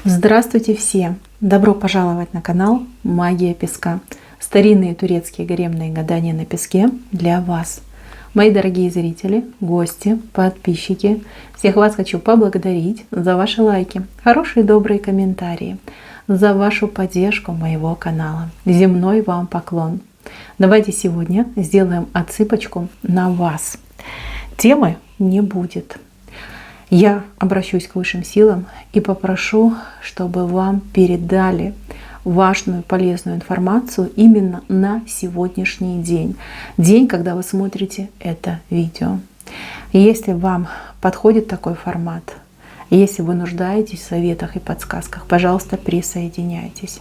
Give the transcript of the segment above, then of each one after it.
Здравствуйте все! Добро пожаловать на канал Магия Песка. Старинные турецкие гаремные гадания на песке для вас. Мои дорогие зрители, гости, подписчики, всех вас хочу поблагодарить за ваши лайки, хорошие добрые комментарии, за вашу поддержку моего канала. Земной вам поклон. Давайте сегодня сделаем отсыпочку на вас. Темы не будет. Я обращусь к высшим силам и попрошу, чтобы вам передали важную, полезную информацию именно на сегодняшний день. День, когда вы смотрите это видео. Если вам подходит такой формат, если вы нуждаетесь в советах и подсказках, пожалуйста, присоединяйтесь.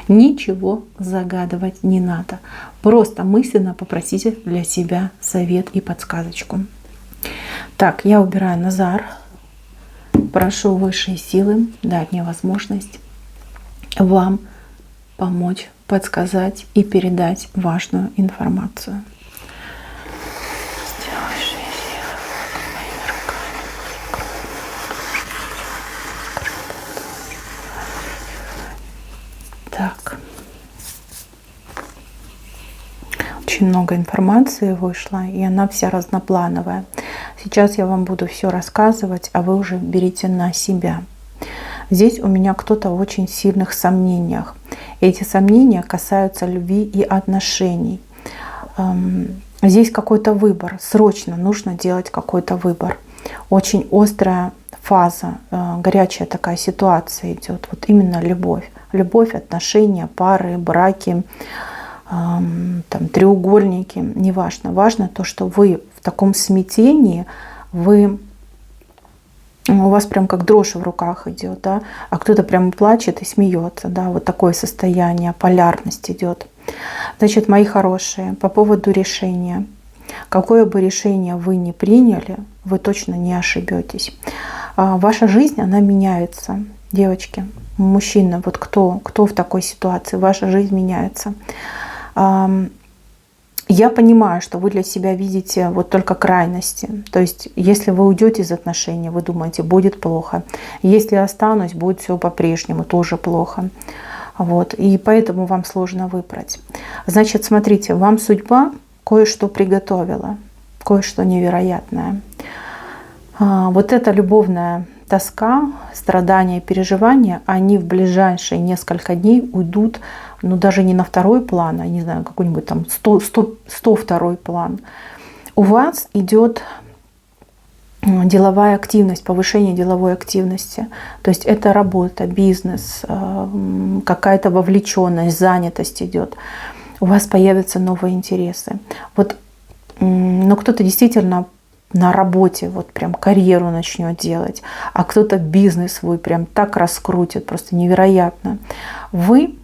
Ничего загадывать не надо. Просто мысленно попросите для себя совет и подсказочку. Так, я убираю Назар. Прошу высшие силы дать мне возможность вам помочь, подсказать и передать важную информацию. Так. Очень много информации вышло, и она вся разноплановая. Сейчас я вам буду все рассказывать, а вы уже берите на себя. Здесь у меня кто-то в очень сильных сомнениях. Эти сомнения касаются любви и отношений. Здесь какой-то выбор. Срочно нужно делать какой-то выбор. Очень острая фаза, горячая такая ситуация идет. Вот именно любовь. Любовь, отношения, пары, браки, там, треугольники, неважно. Важно то, что вы в таком смятении, у вас прям как дрожь в руках идет, да? А кто-то прям плачет и смеется, да? Вот такое состояние, полярность идет. Значит, мои хорошие, по поводу решения. Какое бы решение вы ни приняли, вы точно не ошибетесь. Ваша жизнь, она меняется, девочки, мужчины, вот кто в такой ситуации, ваша жизнь меняется. Я понимаю, что вы для себя видите вот только крайности. То есть, если вы уйдете из отношений, вы думаете, будет плохо. Если останусь, будет все по-прежнему, тоже плохо. Вот. И поэтому вам сложно выбрать. Значит, смотрите, вам судьба кое-что приготовила, кое-что невероятное. Вот эта любовная тоска, страдания, переживания, они в ближайшие несколько дней уйдут, ну даже не на второй план, а не знаю, какой-нибудь там 102-й план. У вас идет деловая активность, повышение деловой активности. То есть это работа, бизнес, какая-то вовлеченность, занятость идет. У вас появятся новые интересы. Вот, но кто-то действительно на работе вот прям карьеру начнет делать, а кто-то бизнес свой прям так раскрутит, просто невероятно. Вы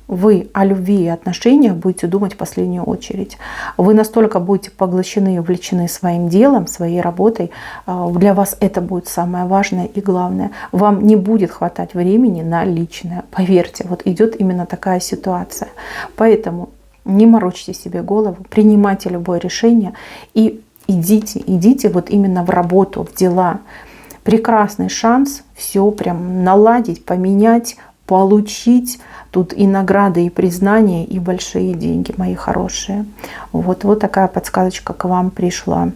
о любви и отношениях будете думать в последнюю очередь. Вы настолько будете поглощены и увлечены своим делом, своей работой. Для вас это будет самое важное и главное. Вам не будет хватать времени на личное. Поверьте, вот идет именно такая ситуация. Поэтому не морочьте себе голову, принимайте любое решение и идите вот именно в работу, в дела. Прекрасный шанс все прям наладить, поменять, получить. Тут и награды, и признания, и большие деньги, мои хорошие. Вот такая подсказочка к вам пришла.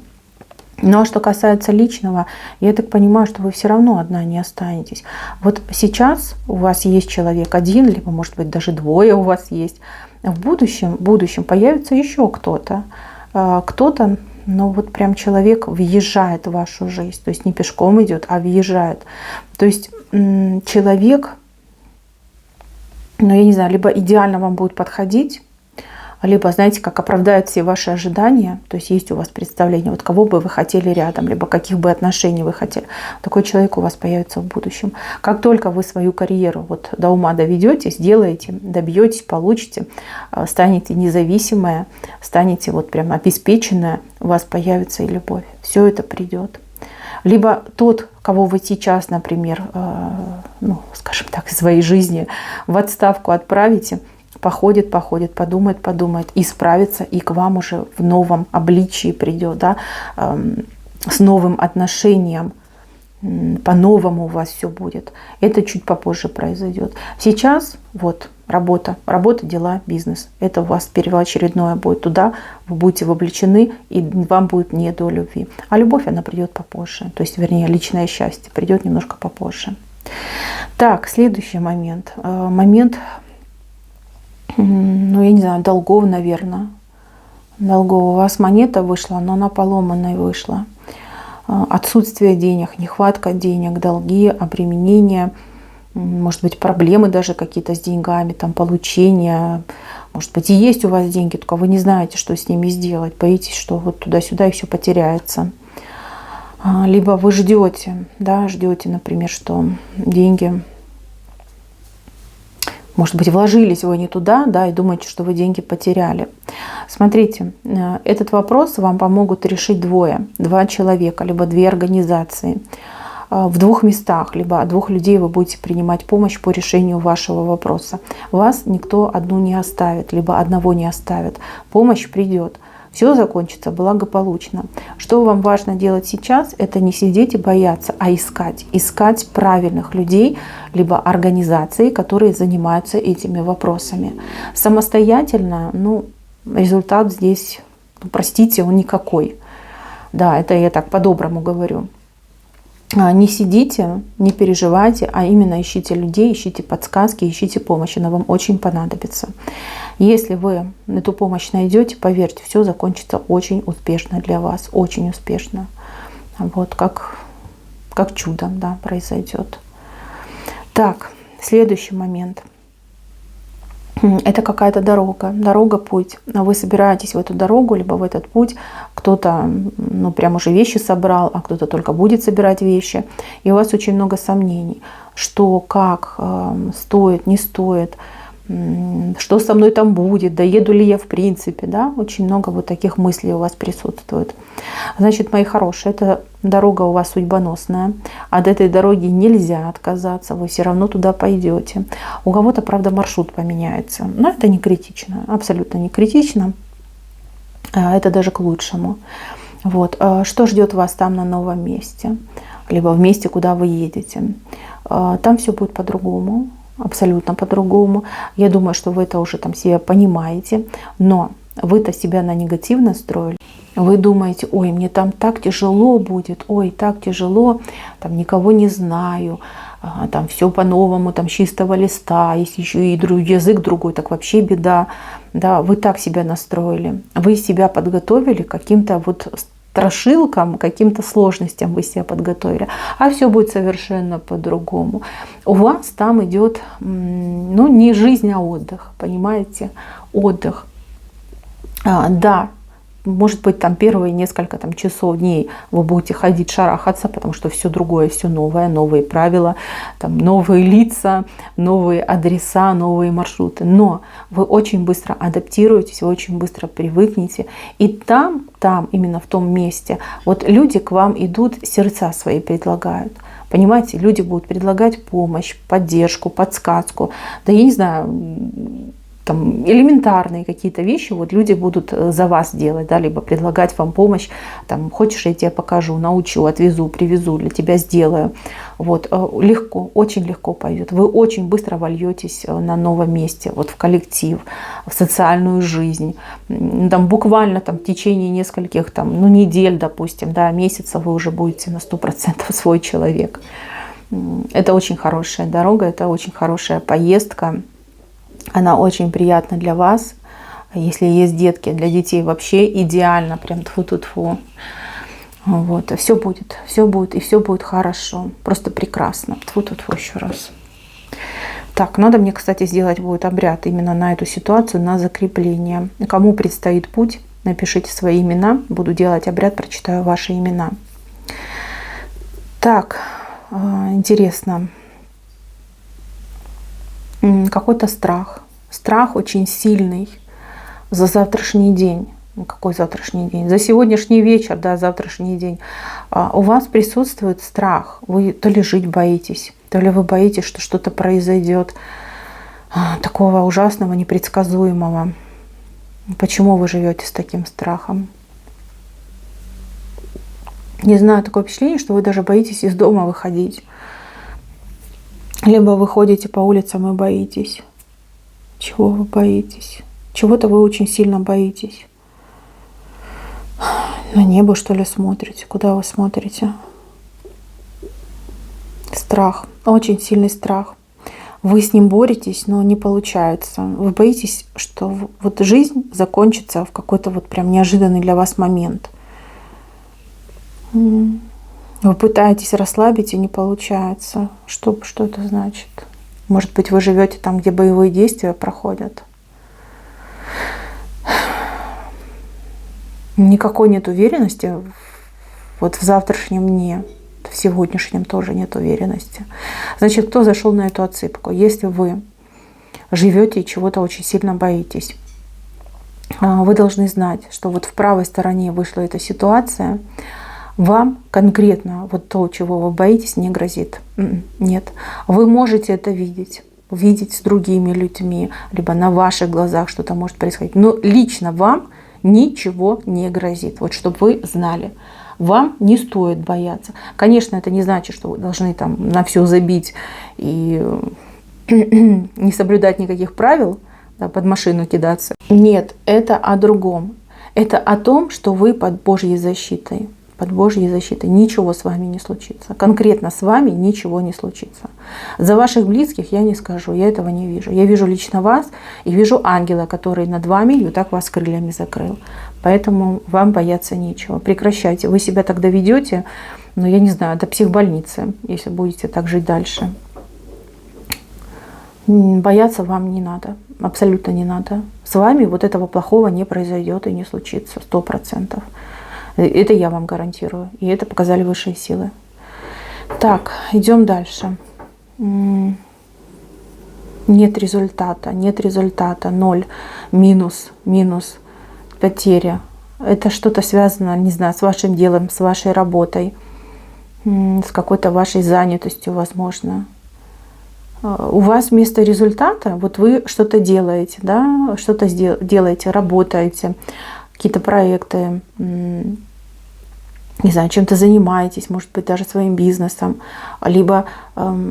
Ну а что касается личного, я так понимаю, что вы все равно одна не останетесь. Вот сейчас у вас есть человек один, либо может быть даже двое у вас есть. В будущем появится еще кто-то. Но вот прям человек въезжает в вашу жизнь. То есть не пешком идет, а въезжает. То есть человек, ну я не знаю, либо идеально вам будет подходить, либо, знаете, как оправдает все ваши ожидания. То есть есть у вас представление, вот кого бы вы хотели рядом, либо каких бы отношений вы хотели. Такой человек у вас появится в будущем. Как только вы свою карьеру вот до ума доведете, сделаете, добьетесь, получите, станете независимая, станете вот прям обеспеченная, у вас появится и любовь. Все это придет. Либо тот, кого вы сейчас, например, ну, скажем так, из своей жизни в отставку отправите, походит, подумает, и справится, и к вам уже в новом обличии придет, да, с новым отношением. по-новому у вас все будет. Это чуть попозже произойдет. Сейчас вот работа, дела, бизнес. Это у вас первоочередное будет. Туда вы будете вовлечены, и вам будет не до любви. А любовь, она придет попозже. То есть, вернее, личное счастье придет немножко попозже. Так, следующий момент. Момент, ну, я не знаю, долгов, наверное. Долгов. У вас монета вышла, но она поломанной вышла. Отсутствие денег, нехватка денег, долги, обременения, может быть, проблемы даже какие-то с деньгами, там, получение. Может быть, и есть у вас деньги, только вы не знаете, что с ними сделать. Боитесь, что вот туда-сюда и все потеряется. Либо вы ждете, да, ждете, например, что деньги, может быть, вложились вы не туда, да, и думаете, что вы деньги потеряли. Смотрите, этот вопрос вам помогут решить два человека, либо две организации в двух местах, либо от двух людей вы будете принимать помощь по решению вашего вопроса. Вас никто одну не оставит, либо одного не оставит. Помощь придет. Все закончится благополучно. Что вам важно делать сейчас, это не сидеть и бояться, а искать. Искать правильных людей, либо организации, которые занимаются этими вопросами. Самостоятельно, ну, результат здесь, ну, простите, он никакой. Да, это я так по-доброму говорю. Не сидите, не переживайте, а именно ищите людей, ищите подсказки, ищите помощь. Она вам очень понадобится. Если вы эту помощь найдете, поверьте, все закончится очень успешно для вас. Очень успешно. Вот как чудо, да, произойдет. Так, следующий момент. Это какая-то дорога, путь. Вы собираетесь в эту дорогу, либо в этот путь. Кто-то, ну, прям уже вещи собрал, а кто-то только будет собирать вещи. И у вас очень много сомнений. Что, как, стоит, не стоит, что со мной там будет, доеду ли я в принципе. Да? Очень много вот таких мыслей у вас присутствует. Значит, мои хорошие, эта дорога у вас судьбоносная. От этой дороги нельзя отказаться, вы все равно туда пойдете. У кого-то, правда, маршрут поменяется. Но это не критично, абсолютно не критично. Это даже к лучшему. Вот. Что ждет вас там на новом месте? Либо в месте, куда вы едете? Там все будет по-другому. Абсолютно по-другому. Я думаю, что вы это уже там себя понимаете. Но вы-то себя на негатив настроили. Вы думаете, ой, мне там так тяжело будет, ой, так тяжело, там никого не знаю, там все по-новому, там с чистого листа, если еще и язык другой, так вообще беда. Да, вы так себя настроили. Вы себя подготовили к каким-то вот страшилкам, каким-то сложностям вы себя подготовили, а все будет совершенно по-другому. У вас там идет, ну, не жизнь, а отдых, понимаете, отдых. Да, может быть, там первые несколько там, часов, дней вы будете ходить, шарахаться, потому что все другое, все новое, новые правила, там, новые лица, новые адреса, новые маршруты. Но вы очень быстро адаптируетесь, вы очень быстро привыкнете. И там, именно в том месте, вот люди к вам идут, сердца свои предлагают. Понимаете, люди будут предлагать помощь, поддержку, подсказку. Да я не знаю, там элементарные какие-то вещи вот люди будут за вас делать, да, либо предлагать вам помощь, там, хочешь, я тебе покажу, научу, отвезу, привезу, для тебя сделаю. Вот, легко, очень легко пойдет. Вы очень быстро вольетесь на новом месте, вот в коллектив, в социальную жизнь. Там, буквально там, в течение нескольких там, ну, недель, допустим, да, месяцев вы уже будете на 100% свой человек. Это очень хорошая дорога, это очень хорошая поездка. Она очень приятна для вас. Если есть детки, для детей вообще идеально, прям тфу-ту-тфу. Вот. Все будет, и все будет хорошо. Просто прекрасно. Тфу-ту-тфу еще раз. Так, надо мне, кстати, сделать будет обряд именно на эту ситуацию, на закрепление. Кому предстоит путь, напишите свои имена. Буду делать обряд, прочитаю ваши имена. Так, интересно. Какой-то страх. Страх очень сильный за завтрашний день. Какой завтрашний день? За сегодняшний вечер, да, завтрашний день. У вас присутствует страх. Вы то ли жить боитесь, то ли вы боитесь, что что-то произойдет такого ужасного, непредсказуемого. Почему вы живете с таким страхом? Не знаю, такое впечатление, что вы даже боитесь из дома выходить. Либо вы ходите по улицам и боитесь. Чего вы боитесь? Чего-то вы очень сильно боитесь. На небо, что ли, смотрите? Куда вы смотрите? Страх. Очень сильный страх. Вы с ним боретесь, но не получается. Вы боитесь, что вот жизнь закончится в какой-то вот прям неожиданный для вас момент. Вы пытаетесь расслабить, и не получается. Что это значит? Может быть, вы живете там, где боевые действия проходят? Никакой нет уверенности вот в завтрашнем дне. В сегодняшнем тоже нет уверенности. Значит, кто зашел на эту отсыпку? Если вы живете и чего-то очень сильно боитесь, вы должны знать, что вот в правой стороне вышла эта ситуация, вам конкретно вот то, чего вы боитесь, не грозит. Нет. Вы можете это видеть с другими людьми, либо на ваших глазах что-то может происходить. Но лично вам ничего не грозит. Вот чтобы вы знали. Вам не стоит бояться. Конечно, это не значит, что вы должны там на все забить и не соблюдать никаких правил, да, под машину кидаться. Нет, это о другом. Это о том, что вы под Божьей защитой. Под Божьей защитой. Ничего с вами не случится. Конкретно с вами ничего не случится. За ваших близких я не скажу, я этого не вижу. Я вижу лично вас и вижу ангела, который над вами и вот так вас крыльями закрыл. Поэтому вам бояться нечего. Прекращайте. Вы себя тогда ведете, ну я не знаю, до психбольницы, если будете так жить дальше. Бояться вам не надо. Абсолютно не надо. С вами вот этого плохого не произойдет и не случится 100%. Это я вам гарантирую. И это показали высшие силы. Так, идем дальше. Нет результата, 0, минус, потеря. Это что-то связано, не знаю, с вашим делом, с вашей работой, с какой-то вашей занятостью, возможно. У вас вместо результата, вот вы что-то делаете, да, что-то делаете, работаете, какие-то проекты, не знаю, чем-то занимаетесь, может быть, даже своим бизнесом, либо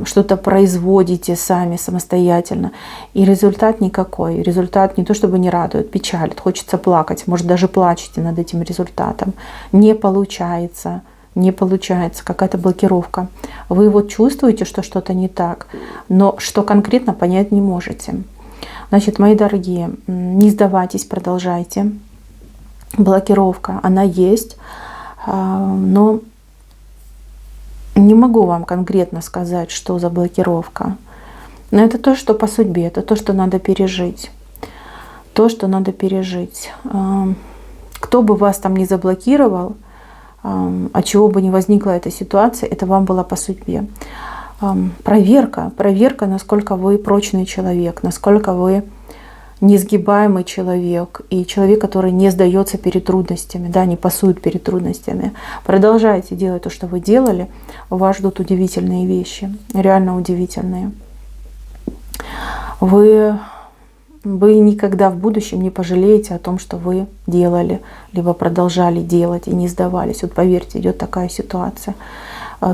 что-то производите сами, самостоятельно. И результат никакой. Результат не то чтобы не радует, печалит, хочется плакать, может, даже плачете над этим результатом. Не получается, какая-то блокировка. Вы вот чувствуете, что что-то не так, но что конкретно понять не можете. Значит, мои дорогие, не сдавайтесь, продолжайте. Блокировка, она есть, но не могу вам конкретно сказать, что за блокировка. Но это то, что по судьбе, это то, что надо пережить. То, что надо пережить. Кто бы вас там не заблокировал, от чего бы ни возникла эта ситуация, это вам было по судьбе. Проверка, насколько вы прочный человек, насколько вы несгибаемый человек и человек, который не сдается перед трудностями, да, не пасует перед трудностями. Продолжайте делать то, что вы делали, вас ждут удивительные вещи, реально удивительные. Вы никогда в будущем не пожалеете о том, что вы делали, либо продолжали делать и не сдавались. Вот поверьте, идет такая ситуация.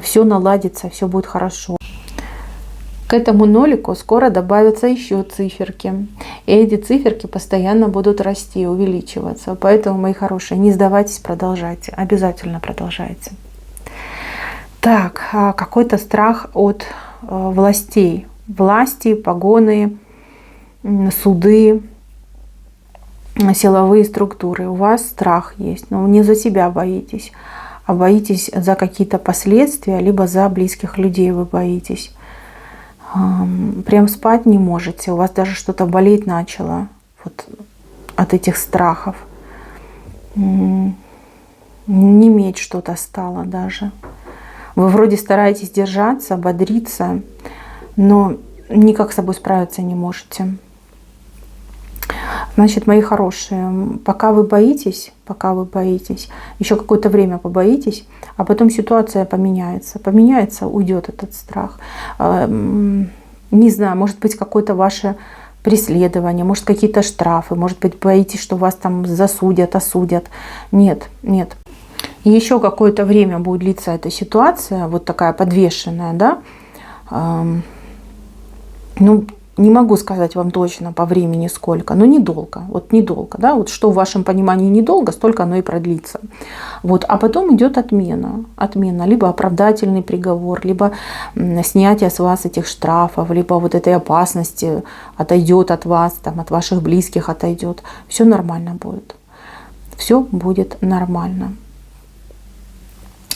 Все наладится, все будет хорошо. К этому нолику скоро добавятся еще циферки. И эти циферки постоянно будут расти, увеличиваться. Поэтому, мои хорошие, не сдавайтесь, продолжайте. Обязательно продолжайте. Так, какой-то страх от властей. Власти, погоны, суды, силовые структуры. У вас страх есть, но не за себя боитесь, а боитесь за какие-то последствия, либо за близких людей вы боитесь. Прям спать не можете, у вас даже что-то болеть начало вот от этих страхов. Неметь что-то стало даже. Вы вроде стараетесь держаться, бодриться, но никак с собой справиться не можете. Значит, мои хорошие, пока вы боитесь, еще какое-то время побоитесь, а потом ситуация поменяется, уйдет этот страх. Не знаю, может быть, какое-то ваше преследование, может, какие-то штрафы, может быть, боитесь, что вас там засудят, осудят. Нет. И еще какое-то время будет длиться эта ситуация, вот такая подвешенная, да. Ну, не могу сказать вам точно по времени сколько, но недолго. Вот недолго, да. Вот что в вашем понимании недолго, столько оно и продлится. Вот. А потом идет отмена. Отмена. Либо оправдательный приговор, либо снятие с вас этих штрафов, либо вот этой опасности отойдет от вас, там, от ваших близких отойдет. Все нормально будет. Все будет нормально.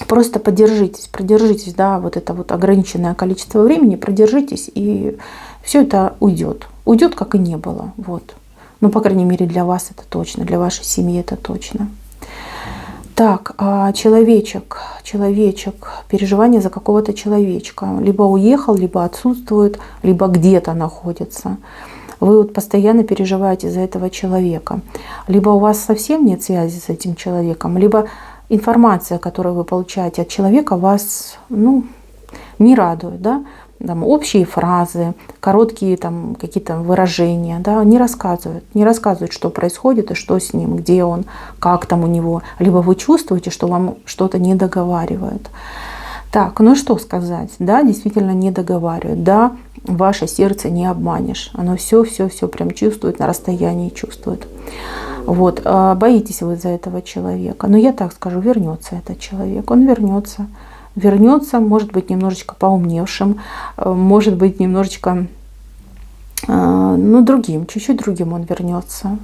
Просто продержитесь, да, вот это вот ограниченное количество времени, продержитесь, и все это уйдет. Уйдет, как и не было. Вот. Ну, по крайней мере, для вас это точно, для вашей семьи это точно. Так, человечек, переживание за какого-то человечка. Либо уехал, либо отсутствует, либо где-то находится. Вы вот постоянно переживаете за этого человека. Либо у вас совсем нет связи с этим человеком, либо информация, которую вы получаете от человека, вас, ну, не радует, да? Там общие фразы, короткие там какие-то выражения, да, не рассказывают, что происходит и что с ним, где он, как там у него. Либо вы чувствуете, что вам что-то не договаривают. Так, ну что сказать, да, действительно не договаривают, да, ваше сердце не обманешь, оно все прям чувствует, на расстоянии чувствует. Вот, боитесь вы за этого человека, но я так скажу, вернется этот человек, он вернется, может быть, немножечко поумневшим, может быть, немножечко, ну, другим, чуть-чуть другим он вернется.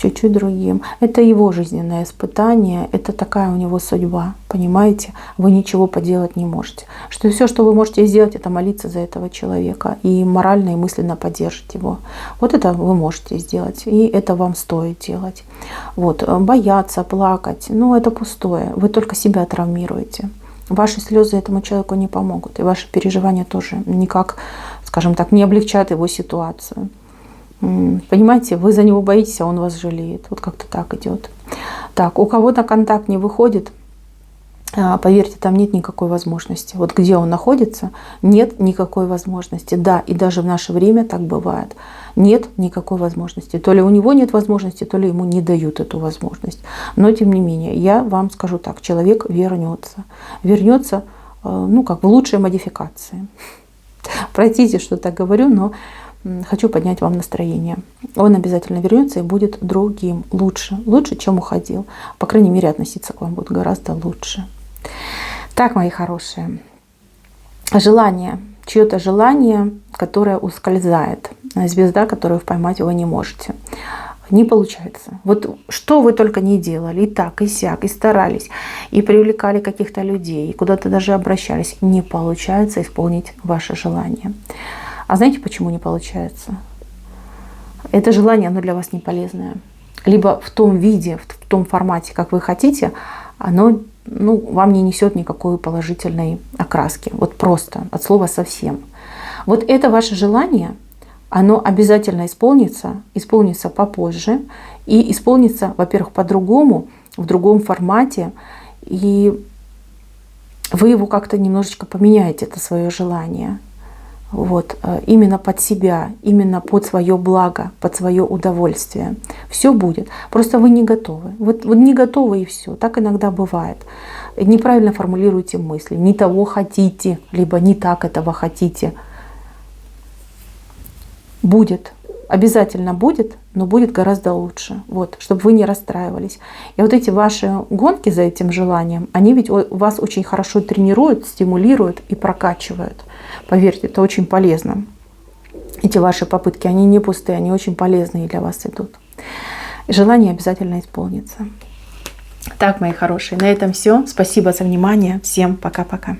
Чуть-чуть другим. Это его жизненное испытание, это такая у него судьба, понимаете? Вы ничего поделать не можете. Что все, что вы можете сделать, это молиться за этого человека и морально и мысленно поддержать его. Вот это вы можете сделать, и это вам стоит делать. Вот. Бояться, плакать, ну это пустое. Вы только себя травмируете. Ваши слезы этому человеку не помогут, и ваши переживания тоже никак, скажем так, не облегчат его ситуацию. Понимаете, вы за него боитесь, а он вас жалеет. Вот как-то так идет. Так, у кого на контакт не выходит, поверьте, там нет никакой возможности. Вот где он находится, нет никакой возможности. Да, и даже в наше время так бывает. Нет никакой возможности. То ли у него нет возможности, то ли ему не дают эту возможность. Но тем не менее, я вам скажу так, человек вернется. Вернется, ну как в лучшей модификации. Простите, что так говорю, но хочу поднять вам настроение. Он обязательно вернется и будет другим, лучше, чем уходил. По крайней мере, относиться к вам будет гораздо лучше. Так, мои хорошие, желание, чье-то желание, которое ускользает, звезда, которую поймать вы не можете. Не получается. Вот что вы только не делали, и так, и сяк, и старались, и привлекали каких-то людей, и куда-то даже обращались, не получается исполнить ваше желание. А знаете, почему не получается? Это желание, оно для вас не полезное. Либо в том виде, в том формате, как вы хотите, оно, ну, вам не несет никакой положительной окраски. Вот просто, от слова совсем. Вот это ваше желание, оно обязательно исполнится попозже. И исполнится, во-первых, по-другому, в другом формате. И вы его как-то немножечко поменяете, это свое желание. Вот, именно под себя, именно под свое благо, под свое удовольствие. Все будет. Просто вы не готовы. Вот не готовы, и все. Так иногда бывает. Неправильно формулируете мысли. Не того хотите, либо не так этого хотите. Будет. Обязательно будет, но будет гораздо лучше. Вот, чтобы вы не расстраивались. И вот эти ваши гонки за этим желанием, они ведь вас очень хорошо тренируют, стимулируют и прокачивают. Поверьте, это очень полезно. Эти ваши попытки, они не пустые, они очень полезные для вас идут. И желание обязательно исполнится. Так, мои хорошие, на этом все. Спасибо за внимание. Всем пока-пока.